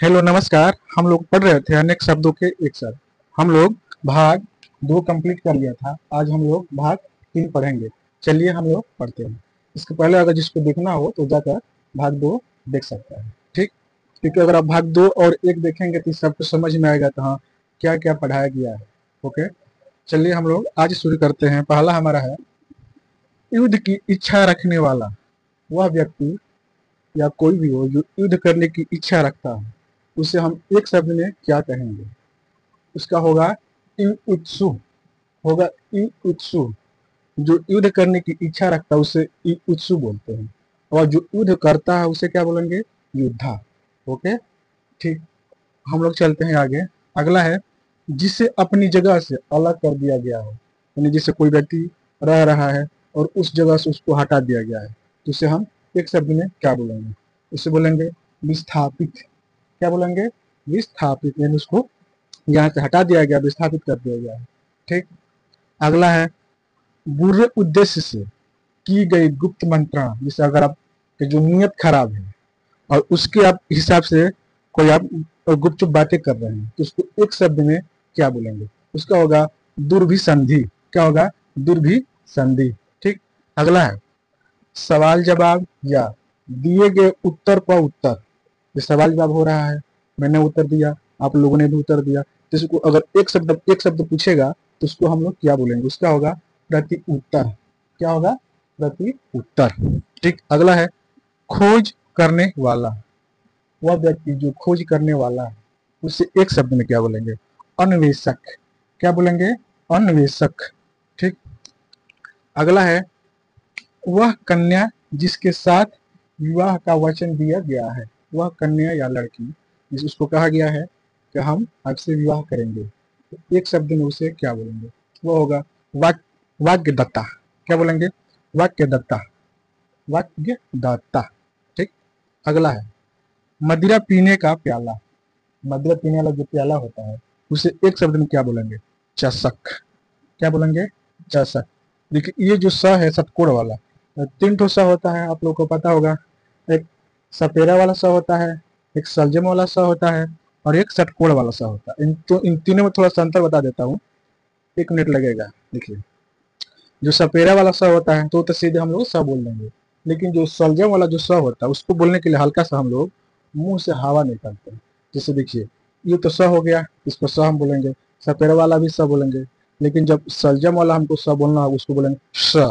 Hello नमस्कार। हम लोग पढ़ रहे थे अनेक शब्दों के एक साथ। हम लोग भाग 2 कंप्लीट कर लिया था। आज हम लोग भाग 3 पढ़ेंगे। चलिए हम लोग पढ़ते हैं। इसके पहले अगर जिसको देखना हो तो जाकर भाग 2 देख सकता है। ठीक, क्योंकि अगर आप भाग 2 और 1 देखेंगे तो सबको समझ में आएगा तो हाँ क्या क्या पढ़ाया गया है। ओके, चलिए हम लोग आज शुरू करते हैं। पहला हमारा है युद्ध की इच्छा रखने वाला। वह व्यक्ति या कोई भी हो जो युद्ध करने की इच्छा रखता है उसे हम एक शब्द में क्या कहेंगे? उसका होगा युत्सु। होगा युत्सु। जो युद्ध करने की इच्छा रखता है उसे युत्सु बोलते हैं, और जो युद्ध करता है उसे क्या बोलेंगे? योद्धा। ओके, ठीक। हम लोग चलते हैं आगे। अगला है जिसे अपनी जगह से अलग कर दिया गया है, यानी जिसे कोई व्यक्ति रह रहा है और उस जगह से उसको हटा दिया गया है तो उसे हम एक शब्द में क्या बोलेंगे? उसे बोलेंगे विस्थापित। क्या बोलेंगे? विस्थापित, यानी उसको यहाँ से हटा दिया गया, विस्थापित कर दिया गया है। ठीक। अगला है बुरे उद्देश्य से की गई गुप्त मंत्रणा। जैसे अगर आपकी जो नीयत खराब है और उसके आप हिसाब से कोई आप गुपचुप बातें कर रहे हैं तो उसको एक शब्द में क्या बोलेंगे? उसका होगा दुर्भिसंधि। क्या होगा? दुर्भिसंधि। ठीक। अगला है सवाल जवाब या दिए गए उत्तर पर उत्तर। ये सवाल जवाब हो रहा है, मैंने उत्तर दिया, आप लोगों ने भी उत्तर दिया, तो इसको अगर एक शब्द पूछेगा तो उसको हम लोग क्या बोलेंगे? उसका होगा प्रति उत्तर। क्या होगा? प्रति उत्तर। ठीक। अगला है खोज करने वाला। वह व्यक्ति जो खोज करने वाला है उसे एक शब्द में क्या बोलेंगे? अन्वेषक। क्या बोलेंगे? अन्वेषक। ठीक। अगला है वह कन्या जिसके साथ विवाह का वचन दिया गया है। वह कन्या या लड़की जिस उसको कहा गया है कि हम आपसे विवाह करेंगे, तो एक शब्द में उसे क्या बोलेंगे? वो होगा वाक्यदत्ता। क्या बोलेंगे? वाक्यदत्ता। वाक्यदत्ता। ठीक। अगला है मदिरा पीने का प्याला। मदिरा पीने वाला जो प्याला होता है उसे एक शब्द में क्या बोलेंगे? चषक। क्या बोलेंगे? चषक। देखिए ये जो स है षटकोण वाला, 3 ठो स होता है, आप लोग को पता होगा। एक सपेरा वाला स होता है, एक सलजम वाला स होता है, और एक षटकोण वाला स होता है। इन तीनों में थोड़ा सा अंतर बता देता हूँ, 1 मिनट लगेगा। देखिए जो सपेरा वाला स होता है तो सीधे हम लोग स बोल देंगे, लेकिन जो सलजम वाला जो स होता है उसको बोलने के लिए हल्का सा हम लोग मुंह से हवा निकालते हैं। जैसे देखिए ये तो स हो गया, इसको स हम बोलेंगे, सपेरा वाला भी स बोलेंगे, लेकिन जब सलजम वाला हमको स बोलना होगा उसको बोलेंगे श।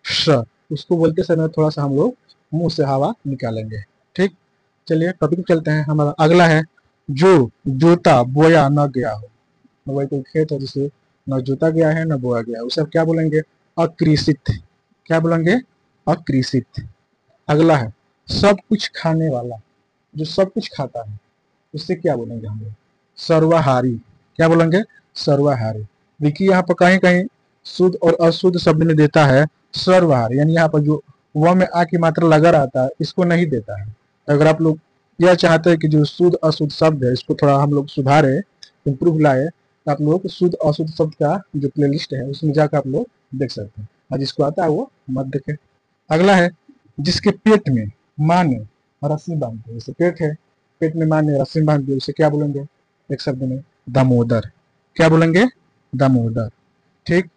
श उसको बोलते समय थोड़ा सा हम लोग मुंह से हवा निकालेंगे। ठीक। चलिए टॉपिक चलते हैं। हमारा अगला है जो जोता बोया न गया हो। वही कोई खेत है जिसे न जोता गया है न बोया गया है उसे क्या बोलेंगे? अकृषित। क्या बोलेंगे? अकृषित। अगला है सब कुछ खाने वाला। जो सब कुछ खाता है उससे क्या बोलेंगे हम लोग? सर्वाहारी। क्या बोलेंगे? सर्वाहारी। देखिए यहाँ पर कहीं कहीं शुद्ध और अशुद्ध शब्द में देता है सर्वहारी, यानी यहाँ पर जो व में आ की मात्रा लगा रहता है इसको नहीं देता है। अगर आप लोग यह चाहते हैं कि जो शुद्ध अशुद्ध शब्द है इसको थोड़ा हम लोग सुधारे, इम्प्रूव लाए, तो आप लोग शुद्ध अशुद्ध शब्द का जो प्लेलिस्ट है उसमें जाकर आप लोग देख सकते हैं, और जिसको आता है वो मत देखे। अगला है जिसके पेट में माँ ने रस्सी बांध दी। जैसे पेट है, पेट में माँ ने रस्सी बांध दी, उसे क्या बोलेंगे? एक शब्द में दामोदर। क्या बोलेंगे? दामोदर। ठीक।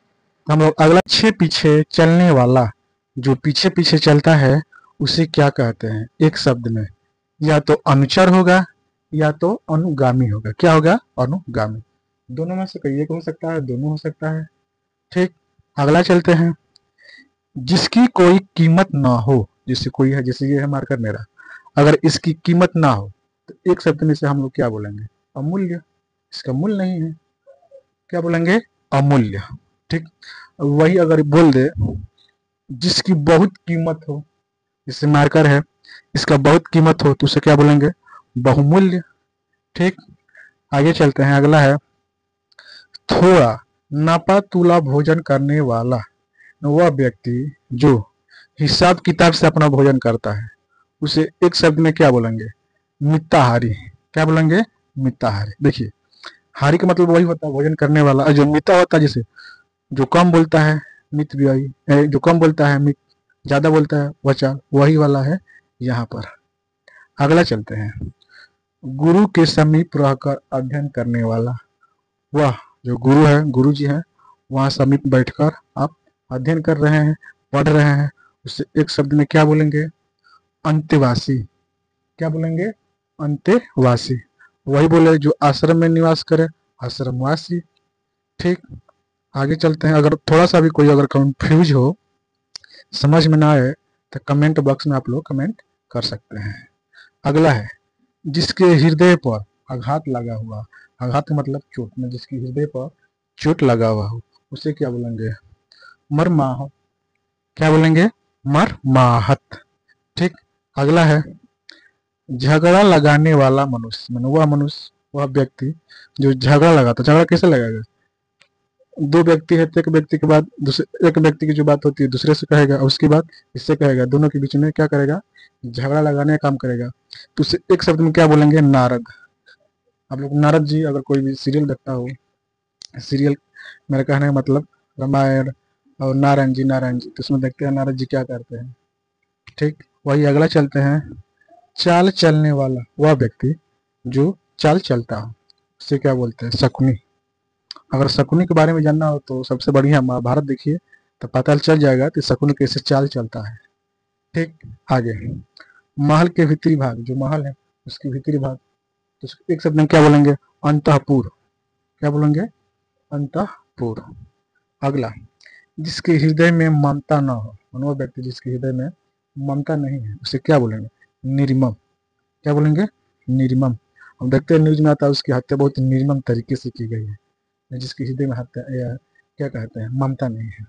हम लोग अगला पीछे पीछे चलने वाला। जो पीछे पीछे चलता है उसे क्या कहते हैं? एक शब्द में या तो अनुचर होगा या तो अनुगामी होगा। क्या होगा? अनुगामी। दोनों में से कोई एक हो सकता है, दोनों हो सकता है। ठीक। अगला चलते हैं जिसकी कोई कीमत ना हो। जैसे कोई है, जैसे ये है मार्कर मेरा, अगर इसकी कीमत ना हो तो एक शब्द में से हम लोग क्या बोलेंगे? अमूल्य। इसका मूल्य नहीं है, क्या बोलेंगे? अमूल्य। ठीक। वही अगर बोल दे जिसकी बहुत कीमत हो, जैसे मार्कर है, इसका बहुत कीमत हो तो उसे क्या बोलेंगे? बहुमूल्य। ठीक। आगे चलते हैं। अगला है थोड़ा नापा तुला भोजन करने वाला। वह व्यक्ति जो हिसाब किताब से अपना भोजन करता है उसे एक शब्द में क्या बोलेंगे? मिताहारी। क्या बोलेंगे? मिताहारी। देखिए हारी का मतलब वही होता है भोजन करने वाला, और जो मिता होता है जैसे जो कम बोलता है मित व्ययी, जो कम बोलता है मित, ज्यादा बोलता है वचा, वही वाला है यहाँ पर। अगला चलते हैं गुरु के समीप रहकर अध्ययन करने वाला। वह जो गुरु है, गुरु जी है, वहां समीप बैठकर आप अध्ययन कर रहे हैं, पढ़ रहे हैं, उससे एक शब्द में क्या बोलेंगे? अंत्यवासी। क्या बोलेंगे? अंत्यवासी। वही बोले जो आश्रम में निवास करे, आश्रमवासी। ठीक, आगे चलते हैं। अगर थोड़ा सा भी कोई अगर कंफ्यूज हो, समझ में ना आए, तो कमेंट बॉक्स में आप लोग कमेंट कर सकते हैं। अगला है, जिसके हृदय पर आघात लगा हुआ। आघात का मतलब चोट में, जिसके हृदय पर चोट लगा हुआ हो, उसे क्या बोलेंगे? मरमाहत। क्या बोलेंगे? मरमाहत। ठीक, अगला है, झगड़ा लगाने वाला मनुष्य। माने वह मनुष्य, वह व्यक्ति जो झगड़ा लगाता। झगड़ा कैसे लगाएगा? दो व्यक्ति है तो एक व्यक्ति के बाद दूसरे, एक व्यक्ति की जो बात होती है दूसरे से कहेगा, और उसके बाद इससे कहेगा, दोनों के बीच में क्या करेगा? झगड़ा लगाने का काम करेगा। तो उसे एक शब्द में क्या बोलेंगे? नारद। आप लोग नारद जी, अगर कोई भी सीरियल देखता हो, सीरियल, मेरा कहने का मतलब रामायण और नारायण जी, तो उसमें देखते हैं नारद जी क्या करते हैं। ठीक, वही अगला चलते हैं। चाल चलने वाला, वह व्यक्ति जो चाल चलता हो, उसे क्या बोलते हैं? शकुनी। अगर शकुनी के बारे में जानना हो तो सबसे बढ़िया महाभारत देखिए, तो पता चल जाएगा कि शकुनी कैसे चाल चलता है। ठीक, आगे, महल के भीतरी भाग, जो महल है उसके भीतरी भाग, तो एक शब्द में क्या बोलेंगे? अंतःपुर। क्या बोलेंगे? अंतःपुर। अगला, जिसके हृदय में ममता न हो। वो व्यक्ति जिसके हृदय में ममता नहीं है, उसे क्या बोलेंगे? निर्मम। क्या बोलेंगे? निर्मम। हम देखते हैं न्यूज में आता है उसकी हत्या बहुत निर्मम तरीके से की गई है। जिसके हृदय में हत्या, या क्या कहते हैं, ममता नहीं है,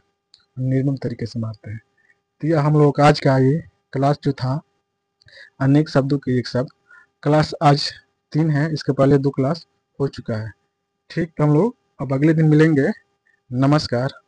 निर्मम तरीके से मारते हैं। तो यह हम लोग का आज का ये क्लास जो था, अनेक शब्दों के एक शब्द, क्लास आज 3 है, इसके पहले 2 क्लास हो चुका है। ठीक, तो हम लोग अब अगले दिन मिलेंगे। नमस्कार।